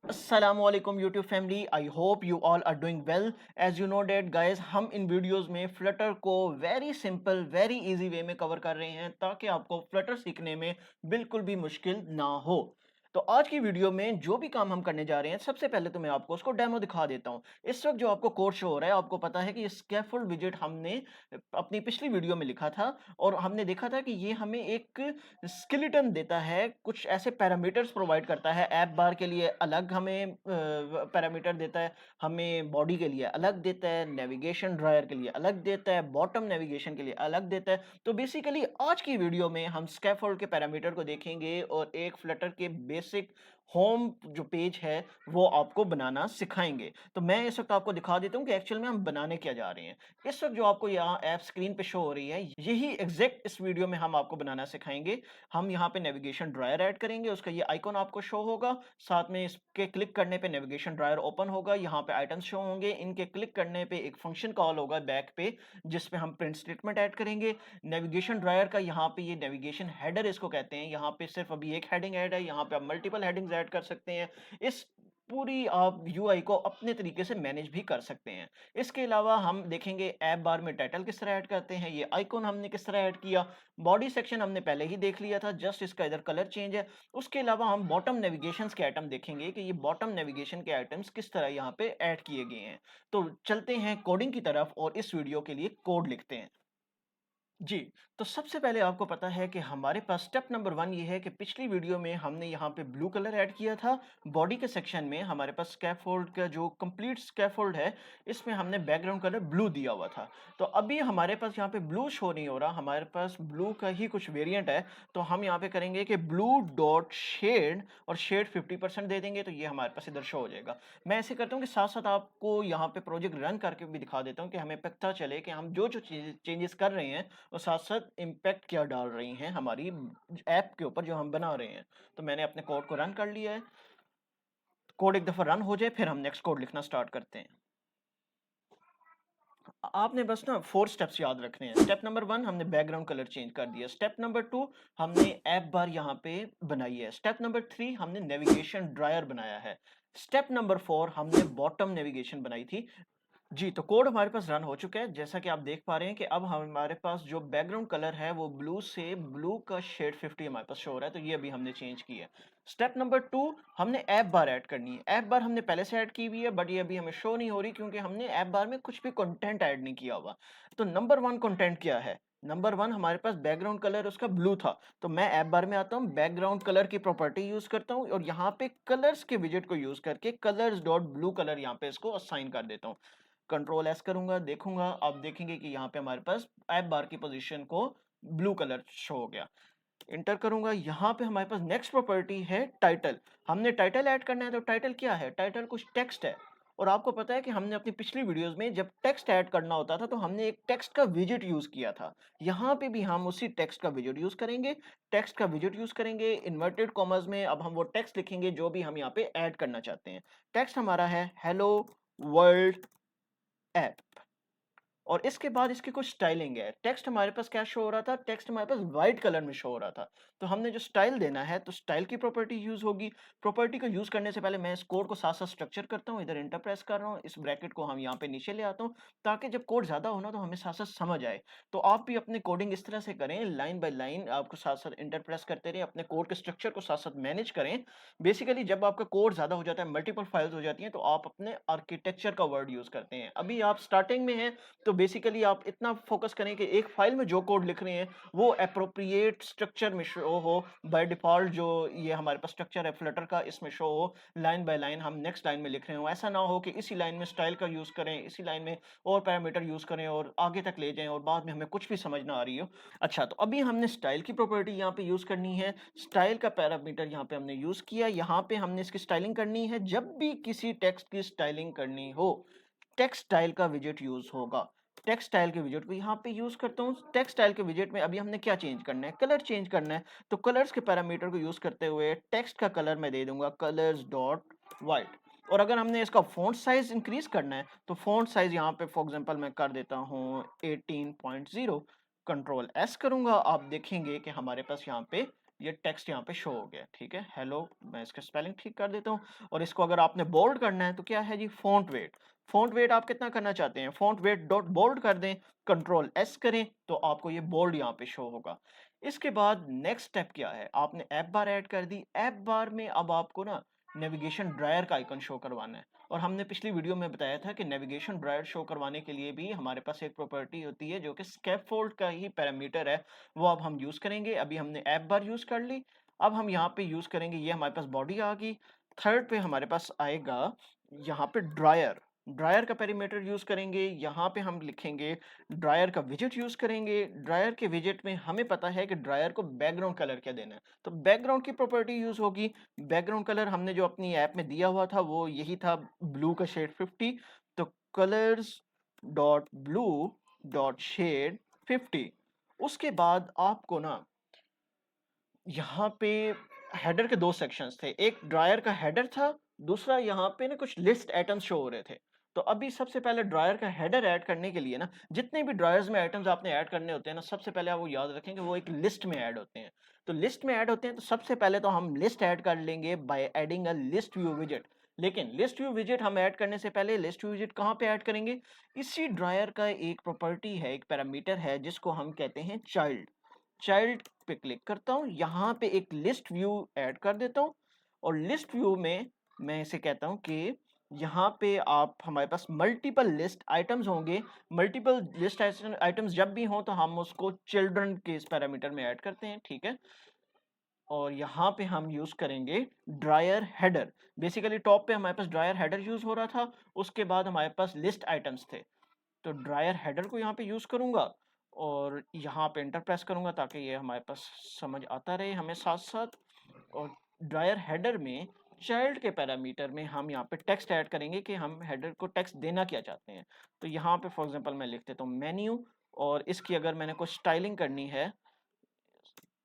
Assalamualaikum YouTube family. I hope you all are doing well. As you know that guys, हम इन videos में Flutter को very simple very easy way में cover कर रहे हैं ताकि आपको फ्लटर सीखने में बिल्कुल भी मुश्किल ना हो। तो आज की वीडियो में जो भी काम हम करने जा रहे हैं, सबसे पहले तो मैं आपको उसको डेमो दिखा देता हूँ। इस वक्त जो आपको कोड शो हो रहा है, आपको पता है कि स्कैफोल्ड विजेट हमने अपनी पिछली वीडियो में लिखा था और हमने देखा था कि ये हमें एक स्केलेटन देता है, कुछ ऐसे पैरामीटर्स प्रोवाइड करता है। ऐप बार के लिए अलग हमें पैरामीटर देता है, हमें बॉडी के लिए अलग देता है, नेविगेशन ड्रायर के लिए अलग देता है, बॉटम नेविगेशन के लिए अलग देता है। तो बेसिकली आज की वीडियो में हम स्कैफोल्ड के पैरामीटर को देखेंगे और एक फ्लटर के बेसिक होम जो पेज है वो आपको बनाना सिखाएंगे। तो मैं इस वक्त आपको दिखा देता हूँ कि एक्चुअल में हम बनाने क्या जा रहे हैं। इस वक्त जो आपको यहाँ ऐप स्क्रीन पे शो हो रही है, यही एग्जैक्ट इस वीडियो में हम आपको बनाना सिखाएंगे। हम यहाँ पे नेविगेशन ड्रायर ऐड करेंगे, उसका ये आइकॉन आपको शो होगा, साथ में इसके क्लिक करने पे नेविगेशन ड्रायर ओपन होगा, यहाँ पे आइटम्स शो होंगे, इनके क्लिक करने पे एक फंक्शन कॉल होगा बैक पे जिसपे हम प्रिंट स्टेटमेंट ऐड करेंगे। नेविगेशन ड्रायर का यहाँ पे ये नेविगेशन हेडर इसको कहते हैं, यहाँ पे सिर्फ अभी एक हेडिंग ऐड है, यहाँ पे आप मल्टीपल हेडिंग्स ऐड कर सकते हैं। इस पूरी आप यूआई को अपने तरीके से मैनेज भी कर सकते हैं। इसके अलावा हम देखेंगे ऐप बार में टाइटल किस तरह ऐड करते हैं, ये आइकॉन हमने किस तरह ऐड किया, बॉडी सेक्शन हमने पहले ही देख लिया था, जस्ट इसका इधर कलर चेंज है। उसके अलावा हम बॉटम नेविगेशंस के आइटम देखेंगे कि ये बॉटम नेविगेशन के आइटम्स किस तरह यहाँ पे ऐड किए गए हैं। तो चलते हैं कोडिंग की तरफ और इस वीडियो के लिए कोड लिखते हैं। जी, तो सबसे पहले आपको पता है कि हमारे पास स्टेप नंबर 1 ये है कि पिछली वीडियो में हमने यहाँ पे ब्लू कलर ऐड किया था। बॉडी के सेक्शन में हमारे पास स्कैफोल्ड का जो कंप्लीट स्कैफोल्ड है, इसमें हमने बैकग्राउंड कलर ब्लू दिया हुआ था। तो अभी हमारे पास यहाँ पे ब्लू शो नहीं हो रहा, हमारे पास ब्लू का ही कुछ वेरिएंट है। तो हम यहाँ पे करेंगे कि ब्लू डॉट शेड और शेड 50% दे देंगे, तो ये हमारे पास इधर शो हो जाएगा। मैं ऐसे करता हूँ कि साथ-साथ आपको यहाँ पे प्रोजेक्ट रन करके भी दिखा देता हूँ कि हमें पता चले कि हम जो-जो चेंजेस कर रहे हैं और साथ-साथ इम्पैक्ट क्या डाल रही हैं हमारी ऐप के ऊपर जो हम बना रहे हैं। तो मैंने अपने कोड को रन कर लिया है। कोड एक दफ़ा रन हो जाए फिर हम नेक्स्ट कोड लिखना स्टार्ट करते हैं। आपने बस ना 4 स्टेप्स याद रखने हैं। स्टेप नंबर 1 हमने बैकग्राउंड कलर चेंज कर दिया। स्टेप नंबर 2 हमने ऐप बार यहाँ पे बनाई है। स्टेप नंबर 3 हमने नेविगेशन ड्रायर बनाया है। स्टेप नंबर 4 हमने बॉटम नेविगेशन बनाई थी। जी, तो कोड हमारे पास रन हो चुका है। जैसा कि आप देख पा रहे हैं कि अब हमारे पास जो बैकग्राउंड कलर है वो ब्लू से ब्लू का शेड 50 हमारे पास शो हो रहा है, तो ये अभी हमने चेंज किया है। स्टेप नंबर 2 हमने ऐप बार ऐड करनी है। ऐप बार हमने पहले से ऐड की हुई है बट ये अभी हमें शो नहीं हो रही क्योंकि हमने ऐप बार में कुछ भी कंटेंट ऐड नहीं किया हुआ। तो नंबर 1 कंटेंट क्या है? नंबर 1 हमारे पास बैकग्राउंड कलर उसका ब्लू था। तो मैं ऐप बार में आता हूँ, बैकग्राउंड कलर की प्रॉपर्टी यूज़ करता हूँ और यहाँ पे कलर्स के विजेट को यूज़ करके कलर्स डॉट ब्लू कलर यहाँ पे इसको असाइन कर देता हूँ। कंट्रोल एस करूंगा, देखूंगा, आप देखेंगे कि यहाँ पे हमारे पास ऐप बार की पोजीशन को ब्लू कलर शो हो गया। इंटर करूंगा, यहाँ पे हमारे पास नेक्स्ट प्रॉपर्टी है टाइटल। हमने टाइटल ऐड करना है, तो टाइटल क्या है? टाइटल कुछ टेक्स्ट है। और आपको पता है कि हमने अपनी पिछली वीडियोस में जब टेक्स्ट ऐड करना होता था तो हमने एक टेक्स्ट का विजेट यूज किया था। यहाँ पे भी हम उसी टेक्स्ट का विजेट यूज करेंगे। टेक्स्ट का विजेट यूज करेंगे इन्वर्टेड कॉमर्स में। अब हम वो टेक्स्ट लिखेंगे जो भी हम यहाँ पे ऐड करना चाहते हैं। टेक्स्ट हमारा है हेलो वर्ल्ड ऐप। और इसके बाद इसकी कुछ स्टाइलिंग है। टेक्स्ट हमारे पास क्या शो हो रहा था? टेक्स्ट हमारे पास व्हाइट कलर में शो हो रहा था। तो हमने जो स्टाइल देना है तो स्टाइल की प्रॉपर्टी यूज़ होगी। प्रॉपर्टी को यूज़ करने से पहले मैं इस कोड को साथ-साथ स्ट्रक्चर करता हूँ। इधर एंटर प्रेस कर रहा हूँ। इस ब्रैकेट को हम यहाँ पे नीचे ले आता हूँ ताकि जब कोड ज़्यादा हो ना तो हमें साथ-साथ समझ आए। तो आप भी अपनी कोडिंग इस तरह से करें, लाइन बाय लाइन आपको साथ-साथ एंटर प्रेस करते रहें, अपने कोड के स्ट्रक्चर को साथ-साथ मैनेज करें। बेसिकली जब आपका कोड ज़्यादा हो जाता है, मल्टीपल फाइल्स हो जाती हैं, तो आप अपने आर्किटेक्चर का वर्ड यूज़ करते हैं। अभी आप स्टार्टिंग में हैं तो बेसिकली आप इतना फोकस करें कि एक फाइल में जो कोड लिख रहे हैं वो एप्रोप्रिएट स्ट्रक्चर में शो हो। बाय डिफॉल्ट जो ये हमारे पास स्ट्रक्चर है फ्लटर का, इसमें शो हो लाइन बाय लाइन, हम नेक्स्ट लाइन में लिख रहे हो। ऐसा ना हो कि इसी लाइन में स्टाइल का यूज करें, इसी लाइन में और पैरामीटर यूज करें और आगे तक ले जाएं और बाद में हमें कुछ भी समझ ना आ रही हो। अच्छा, तो अभी हमने स्टाइल की प्रॉपर्टी यहाँ पे यूज करनी है। स्टाइल का पैरामीटर यहाँ पे हमने यूज किया। यहाँ पे हमने इसकी स्टाइलिंग करनी है। जब भी किसी टेक्स्ट की स्टाइलिंग करनी हो, टेक्स्ट स्टाइल का विजेट यूज होगा। टेक्स्ट स्टाइल के विजेट को यहाँ पे यूज करता हूँ। टेक्स्ट स्टाइल के विजेट में अभी हमने क्या चेंज करना है? कलर चेंज करना है। तो कलर्स के पैरामीटर को यूज करते हुए टेक्स्ट का कलर मैं दे दूंगा कलर्स डॉट वाइट। और अगर हमने इसका फॉन्ट साइज इंक्रीज करना है तो फॉन्ट साइज यहाँ पे फॉर एग्जांपल मैं कर देता हूँ 18.0। कंट्रोल एस करूंगा, आप देखेंगे कि हमारे पास यहाँ पे ये टेक्स्ट यहाँ पे शो हो गया, ठीक है। हेलो, मैं इसका स्पेलिंग ठीक कर देता हूँ। और इसको अगर आपने बोल्ड करना है तो क्या है जी, फ़ॉन्ट वेट। फ़ॉन्ट वेट आप कितना करना चाहते हैं, फ़ॉन्ट वेट डॉट बोल्ड कर दें, कंट्रोल एस करें तो आपको ये बोल्ड यहाँ पे शो होगा। इसके बाद नेक्स्ट स्टेप क्या है, आपने ऐप बार ऐड कर दी। ऐप बार में अब आपको ना नेविगेशन ड्रायर का आइकन शो करवाना है। और हमने पिछली वीडियो में बताया था कि नेविगेशन ड्रायर शो करवाने के लिए भी हमारे पास एक प्रॉपर्टी होती है जो कि स्कैफोल्ड का ही पैरामीटर है, वो अब हम यूज करेंगे। अभी हमने ऐप बार यूज कर ली, अब हम यहाँ पे यूज करेंगे, ये हमारे पास बॉडी आ गई। थर्ड पे हमारे पास आएगा यहाँ पे ड्रायर। ड्रायर का पैरामीटर यूज करेंगे, यहाँ पे हम लिखेंगे ड्रायर का विजेट यूज करेंगे। ड्रायर के विजेट में हमें पता है कि ड्रायर को बैकग्राउंड कलर क्या देना है, तो बैकग्राउंड की प्रॉपर्टी यूज होगी। बैकग्राउंड कलर हमने जो अपनी ऐप में दिया हुआ था वो यही था, ब्लू का शेड 50। तो colors dot blue dot shade 50। उसके बाद आपको ना यहाँ पे हेडर के दो सेक्शंस थे, एक ड्रायर का हेडर था, दूसरा यहाँ पे ना कुछ लिस्ट आइटम्स शो हो रहे थे। तो अभी सबसे पहले ड्रायर का हेडर ऐड करने के लिए ना, जितने भी ड्रायर्स में आइटम्स आपने ऐड करने होते हैं ना, सबसे पहले आप वो याद रखेंगे वो एक लिस्ट में ऐड होते हैं। तो लिस्ट में ऐड होते हैं तो सबसे पहले तो हम लिस्ट ऐड कर लेंगे by adding a list view विजेट। लेकिन लिस्ट व्यू विजेट हम ऐड करने से पहले लिस्ट व्यू विजेट कहाँ पे ऐड करेंगे, इसी ड्रायर का एक प्रॉपर्टी है, एक पैरामीटर है जिसको हम कहते हैं चाइल्ड। चाइल्ड पे क्लिक करता हूँ, यहाँ पे एक लिस्ट व्यू ऐड कर देता हूँ। और लिस्ट व्यू में मैं इसे कहता हूँ कि यहाँ पे आप हमारे पास मल्टीपल लिस्ट आइटम्स होंगे। मल्टीपल लिस्ट आइटम्स जब भी हो तो हम उसको चिल्ड्रन के इस पैरामीटर में ऐड करते हैं, ठीक है। और यहाँ पे हम यूज करेंगे ड्रायर हेडर। बेसिकली टॉप पे हमारे पास ड्रायर हेडर यूज हो रहा था, उसके बाद हमारे पास लिस्ट आइटम्स थे। तो ड्रायर हेडर को यहाँ पे यूज करूंगा और यहाँ पे एंटर प्रेस करूंगा ताकि ये हमारे पास समझ आता रहे हमें साथ साथ। और ड्रायर हेडर में चाइल्ड के पैरामीटर में हम यहाँ पे टेक्स्ट ऐड करेंगे कि हम हेडर को टेक्स्ट देना क्या चाहते हैं। तो यहाँ पे फॉर एग्जांपल मैं लिख देता हूँ मेन्यू, और इसकी अगर मैंने कुछ स्टाइलिंग करनी है,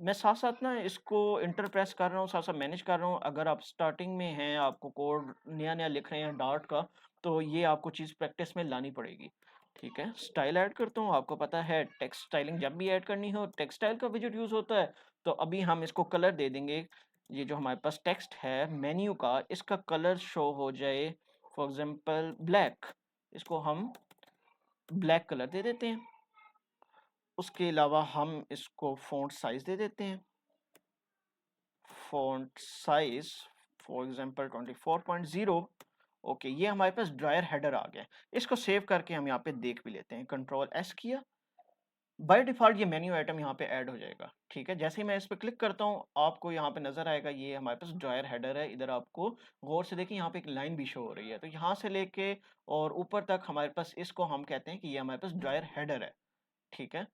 मैं साथ साथ ना इसको इंटर प्रेस कर रहा हूँ, साथ साथ मैनेज कर रहा हूँ। अगर आप स्टार्टिंग में हैं, आपको कोड नया नया लिख रहे हैं डार्ट का, तो ये आपको चीज़ प्रैक्टिस में लानी पड़ेगी, ठीक है। स्टाइल ऐड करता हूँ, आपको पता है टेक्स्ट स्टाइलिंग जब भी ऐड करनी हो टेक्स्ट स्टाइल का विजेट यूज होता है। तो अभी हम इसको कलर दे देंगे, ये जो हमारे पास टेक्स्ट है मेन्यू का, इसका कलर शो हो जाए फॉर एग्जाम्पल ब्लैक। इसको हम ब्लैक कलर दे देते हैं। उसके अलावा हम इसको फ़ॉन्ट साइज दे देते हैं, font size for example 24.0। Okay, ये हमारे पास ड्रायर हेडर आ गया। इसको सेव करके हम यहाँ पे देख भी लेते हैं, कंट्रोल एस किया, बाय डिफ़ॉल्ट ये मेन्यू आइटम यहाँ पे ऐड हो जाएगा, ठीक है। जैसे ही मैं इस पे क्लिक करता हूँ आपको यहाँ पे नज़र आएगा ये हमारे पास ड्रायर हेडर है। इधर आपको गौर से देखिए यहाँ पे एक लाइन भी शो हो रही है, तो यहाँ से लेके और ऊपर तक हमारे पास, इसको हम कहते हैं कि ये हमारे पास ड्रायर हेडर है, ठीक है।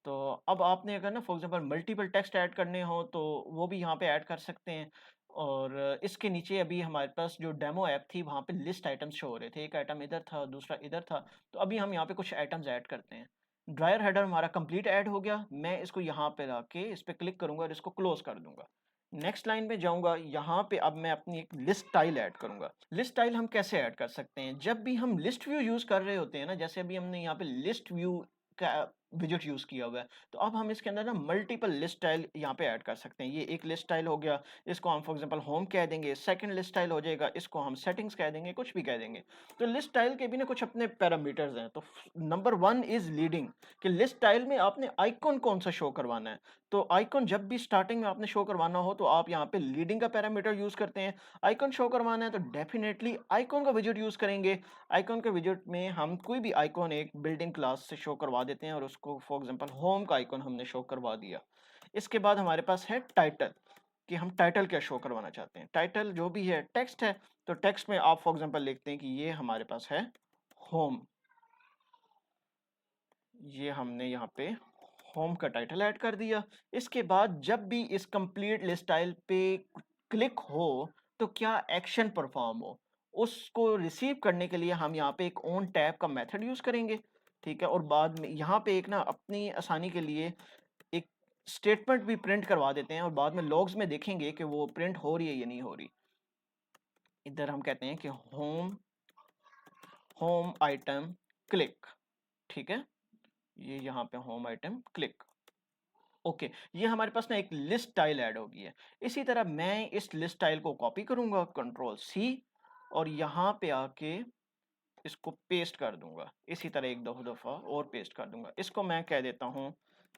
तो अब आपने अगर ना for example multiple text add करने हो तो वो भी यहाँ पे ऐड कर सकते हैं। और इसके नीचे अभी हमारे पास जो डेमो ऐप थी वहाँ पे लिस्ट आइटम्स शो हो रहे थे, एक आइटम इधर था दूसरा इधर था। तो अभी हम यहाँ पे कुछ आइटम्स ऐड करते हैं। ड्रायर हेडर हमारा कंप्लीट ऐड हो गया, मैं इसको यहाँ पे लाके इस पे क्लिक करूंगा और इसको क्लोज कर दूंगा। नेक्स्ट लाइन में जाऊंगा, यहाँ पे अब मैं अपनी एक लिस्ट स्टाइल ऐड करूंगा। लिस्ट स्टाइल हम कैसे ऐड कर सकते हैं, जब भी हम लिस्ट व्यू यूज कर रहे होते हैं ना, जैसे अभी हमने यहाँ पे लिस्ट व्यू का विजेट यूज किया हुआ है, तो अब हम इसके अंदर ना मल्टीपल लिस्ट स्टाइल यहाँ पे ऐड कर सकते हैं। ये एक लिस्ट स्टाइल हो गया, इसको हम फॉर एग्जांपल होम कह देंगे। सेकंड लिस्ट स्टाइल हो जाएगा, इसको हम सेटिंग्स कह देंगे, कुछ भी कह देंगे। तो लिस्ट स्टाइल के भी ना कुछ अपने पैरामीटर्स हैं। तो नंबर 1 इज लीडिंग, कि लिस्ट स्टाइल में आपने आइकॉन कौन सा शो करवाना है। तो आइकॉन जब भी स्टार्टिंग में आपने शो करवाना हो तो आप यहाँ पे लीडिंग का पैरामीटर यूज करते हैं। आइकॉन शो करवाना है तो डेफिनेटली आइकॉन का विजेट यूज करेंगे। आइकॉन के विजेट में हम कोई भी आइकॉन एक बिल्डिंग क्लास से शो करवा देते हैं और उसको फॉर एग्जांपल होम का आइकॉन हमने शो करवा दिया। इसके बाद हमारे पास है टाइटल, कि हम टाइटल क्या शो करवाना चाहते हैं। टाइटल जो भी है टेक्स्ट है, तो टेक्स्ट में आप फॉर एग्जांपल लिखते हैं कि ये हमारे पास है होम। ये हमने यहाँ पे होम का टाइटल ऐड कर दिया। इसके बाद जब भी इस कंप्लीट लिस्ट स्टाइल पे क्लिक हो तो क्या एक्शन परफॉर्म हो, उसको रिसीव करने के लिए हम यहाँ पे एक ऑन टैब का मेथड यूज करेंगे, ठीक है। और बाद में यहाँ पे एक ना अपनी आसानी के लिए एक स्टेटमेंट भी प्रिंट करवा देते हैं और बाद में लॉग्स में देखेंगे कि वो प्रिंट हो रही है या नहीं हो रही। इधर हम कहते हैं कि होम होम आइटम क्लिक, ठीक है। ये यहाँ पे होम आइटम क्लिक, ओके, ये हमारे पास ना एक लिस्ट टाइल ऐड हो गई है। इसी तरह मैं इस लिस्ट टाइल को कॉपी करूँगा, कंट्रोल सी, और यहाँ पे आके इसको पेस्ट कर दूँगा। इसी तरह एक दो दफ़ा और पेस्ट कर दूँगा। इसको मैं कह देता हूँ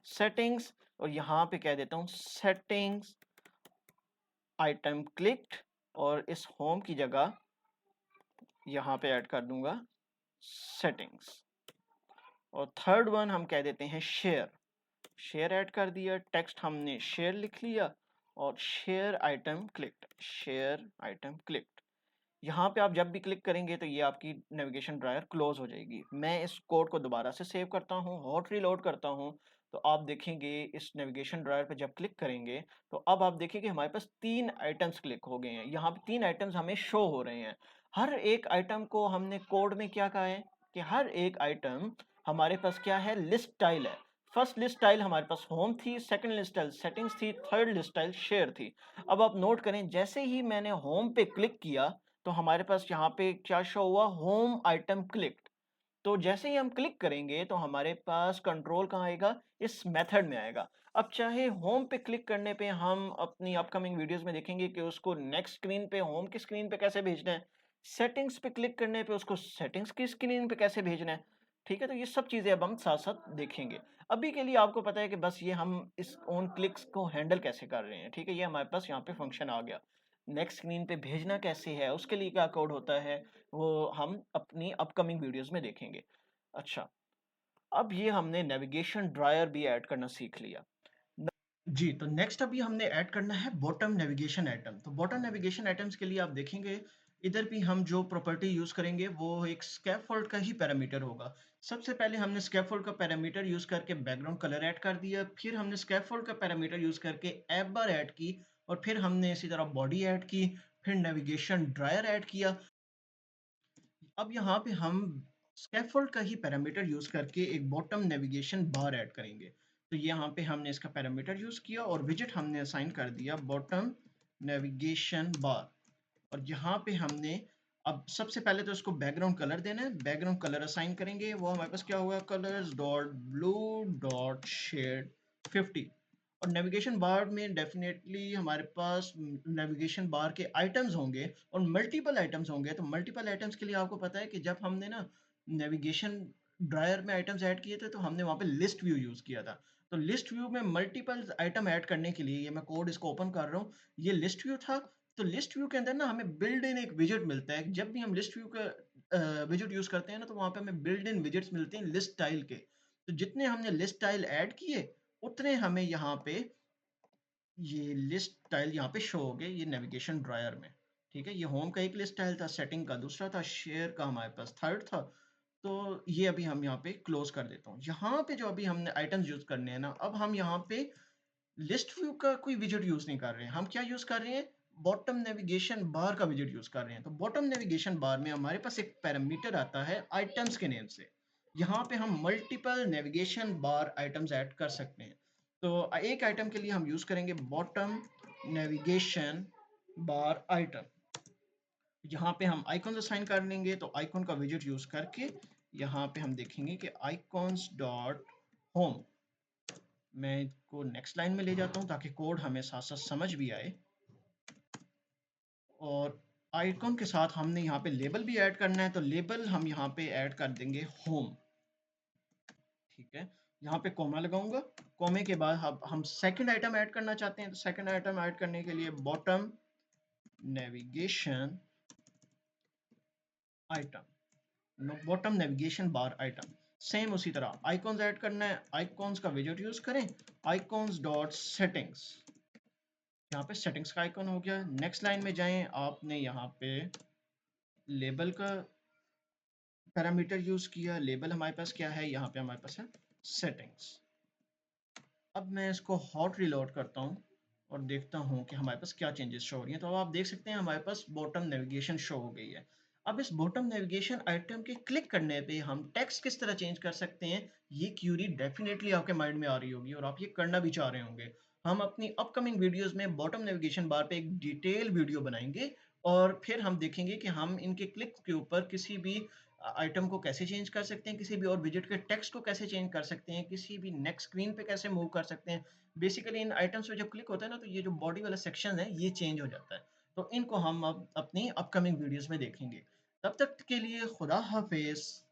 सेटिंग्स, और यहाँ पे कह देता हूँ सेटिंग्स आइटम क्लिक्ड, और इस होम की जगह यहाँ पे ऐड कर दूँगा सेटिंग्स। और थर्ड वन हम कह देते हैं शेयर। शेयर ऐड कर दिया, टेक्स्ट हमने शेयर लिख लिया, और share item clicked, share item clicked. यहाँ पे आप जब भी क्लिक करेंगे तो ये आपकी नेविगेशन ड्रायर क्लोज हो जाएगी। मैं इस कोड को दोबारा से सेव करता हूँ, हॉट रीलोड करता हूँ, तो आप देखेंगे इस नेविगेशन ड्रायर पे जब क्लिक करेंगे तो अब आप देखिए हमारे पास 3 आइटम्स क्लिक हो गए हैं। यहाँ पे 3 आइटम्स हमें शो हो रहे हैं। हर एक आइटम को हमने कोड में क्या कहा है कि हर एक आइटम हमारे पास क्या है, लिस्ट टाइल है। फर्स्ट लिस्ट टाइल हमारे पास होम थी, सेकंड लिस्ट टाइल सेटिंग्स थी, थर्ड लिस्ट टाइल शेयर थी। अब आप नोट करें, जैसे ही मैंने होम पे क्लिक किया तो हमारे पास यहाँ पे क्या शो हुआ, होम आइटम क्लिक्ड। तो जैसे ही हम क्लिक करेंगे तो हमारे पास कंट्रोल कहाँ आएगा, इस मेथड में आएगा। अब चाहे होम पे क्लिक करने पे हम अपनी अपकमिंग वीडियोस में देखेंगे कि उसको नेक्स्ट स्क्रीन पे, होम की स्क्रीन पे कैसे भेजना है। सेटिंग्स पे क्लिक करने पे उसको सेटिंग्स की स्क्रीन पे कैसे भेजना है। ठीक है, तो ये सब चीज़ें अब हम साथ-साथ देखेंगे। अभी के लिए आपको पता है कि बस ये हम इस ऑन क्लिक्स को हैंडल कैसे कर रहे हैं। ठीक है, ये हमारे पास यहाँ पे फंक्शन आ गया। नेक्स्ट स्क्रीन पे भेजना कैसे है, उसके लिए क्या कोड होता है, वो हम अपनी अपकमिंग वीडियोस में देखेंगे। अच्छा, अब ये हमने नेविगेशन ड्रायर भी ऐड करना सीख लिया। जी, तो नेक्स्ट अभी हमने ऐड करना है बॉटम नेविगेशन आइटम। तो बॉटम नेविगेशन आइटम्स के लिए आप देखेंगे इधर भी हम जो प्रॉपर्टी यूज़ करेंगे वो एक स्कैफोल्ड का ही पैरामीटर होगा। सबसे पहले हमने स्कैफोल्ड का पैरामीटर यूज़ करके बैकग्राउंड कलर ऐड कर दिया, फिर हमने स्कैफोल्ड का पैरामीटर यूज़ करके ऐप बार ऐड की, और फिर हमने इसी तरह बॉडी ऐड की, फिर नेविगेशन ड्रायर ऐड किया। अब यहाँ पे हम स्कैफोल्ड का ही पैरामीटर यूज़ करके एक बॉटम नेविगेशन बार ऐड करेंगे। तो यहाँ पे हमने इसका पैरामीटर यूज़ किया और विजेट हमने असाइन कर दिया बॉटम नेविगेशन बार। और यहाँ पे हमने अब सबसे पहले तो इसको बैकग्राउंड कलर देना है। बैकग्राउंड कलर असाइन करेंगे, वो हमारे पास क्या होगा, colors dot blue dot shade 50। और नेविगेशन बार में डेफिनेटली हमारे पास नेविगेशन बार के आइटम्स होंगे और मल्टीपल आइटम्स होंगे। तो मल्टीपल आइटम्स के लिए आपको पता है कि जब हमने ना नेविगेशन ड्रायर में आइटम्स ऐड किए थे तो हमने वहाँ पे लिस्ट व्यू यूज़ किया था। तो लिस्ट व्यू में मल्टीपल आइटम ऐड करने के लिए ये मैं कोड इसको ओपन कर रहा हूँ। ये लिस्ट व्यू था। तो लिस्ट व्यू के अंदर ना हमें बिल्ड इन एक विजेट मिलता है। जब भी हम लिस्ट व्यू का विजेट यूज़ करते हैं ना तो वहाँ पे हमें बिल्ड इन विजेट्स मिलते हैं लिस्ट स्टाइल के। तो जितने हमने लिस्ट स्टाइल ऐड किए उतने हमें यहाँ पे ये लिस्ट स्टाइल यहाँ पे शो हो गए ये नेविगेशन ड्रायर में। ठीक है, ये होम का एक लिस्ट स्टाइल था, सेटिंग का दूसरा था, शेयर का हमारे पास थर्ड था। तो ये अभी हम यहाँ पे क्लोज कर देता हूँ। यहाँ पे जो अभी हमने आइटम्स यूज करने हैं ना, अब हम यहाँ पे लिस्ट व्यू का कोई विजेट यूज नहीं कर रहे हैं। हम क्या यूज कर रहे हैं, बॉटम नेविगेशन बार का विजेट यूज कर रहे हैं। तो बॉटम नेविगेशन बार में हमारे पास एक पैरामीटर आता है आइटम्स के नेम से। यहाँ पे हम multiple navigation bar items add कर सकते हैं। तो एक आइटम के लिए हम यूज करेंगे बॉटम नेविगेशन बार आइटम। यहाँ पे हम आइकॉन्स असाइन कर लेंगे। तो आइकॉन का विजेट यूज करके यहाँ पे हम देखेंगे कि आइकॉन्स डॉट होम। मैं इसको नेक्स्ट लाइन में ले जाता हूँ ताकि कोड हमें साथ साथ समझ भी आए। और आइकॉन के साथ हमने यहाँ पे लेबल भी ऐड करना है। तो लेबल हम यहाँ पे ऐड कर देंगे होम। ठीक है, यहाँ पे कोमा लगाऊंगा। कोमे के बाद हम सेकंड आइटम ऐड करना चाहते हैं। तो सेकंड आइटम ऐड करने के लिए bottom navigation item, bottom navigation bar item. Same उसी तरह आइकॉन्स ऐड करना है। आइकॉन्स का विजेट यूज करें, आइकॉन्स डॉट सेटिंग्स। यहाँ पे सेटिंग्स का आइकॉन हो गया। नेक्स्ट लाइन में जाएं, आपने यहाँ पे लेबल का पैरामीटर यूज किया। लेबल हमारे पास क्या है, यहाँ पे हमारे पास है सेटिंग्स। अब मैं इसको हॉट रीलोड करता हूँ और देखता हूँ कि हमारे पास क्या चेंजेस शो हो रही हैं। तो अब आप देख सकते हैं हमारे पास बॉटम नेविगेशन शो हो गई है। अब इस बॉटम नेविगेशन आइटम के क्लिक करने पे हम टेक्स्ट किस तरह चेंज कर सकते हैं, ये क्यूरी डेफिनेटली आपके माइंड में आ रही होगी और आप ये करना भी चाह रहे होंगे। हम अपनी अपकमिंग वीडियोस में बॉटम नेविगेशन बार पे एक डिटेल वीडियो बनाएंगे और फिर हम देखेंगे कि हम इनके क्लिक के ऊपर किसी भी आइटम को कैसे चेंज कर सकते हैं, किसी भी और विजेट के टेक्स्ट को कैसे चेंज कर सकते हैं, किसी भी नेक्स्ट स्क्रीन पे कैसे मूव कर सकते हैं। बेसिकली इन आइटम्स पे जब क्लिक होता है ना, तो ये जो बॉडी वाला सेक्शन है, ये चेंज हो जाता है। तो इनको हम अब अपनी अपकमिंग वीडियोज़ में देखेंगे। तब तक के लिए खुदा हाफ़िज़।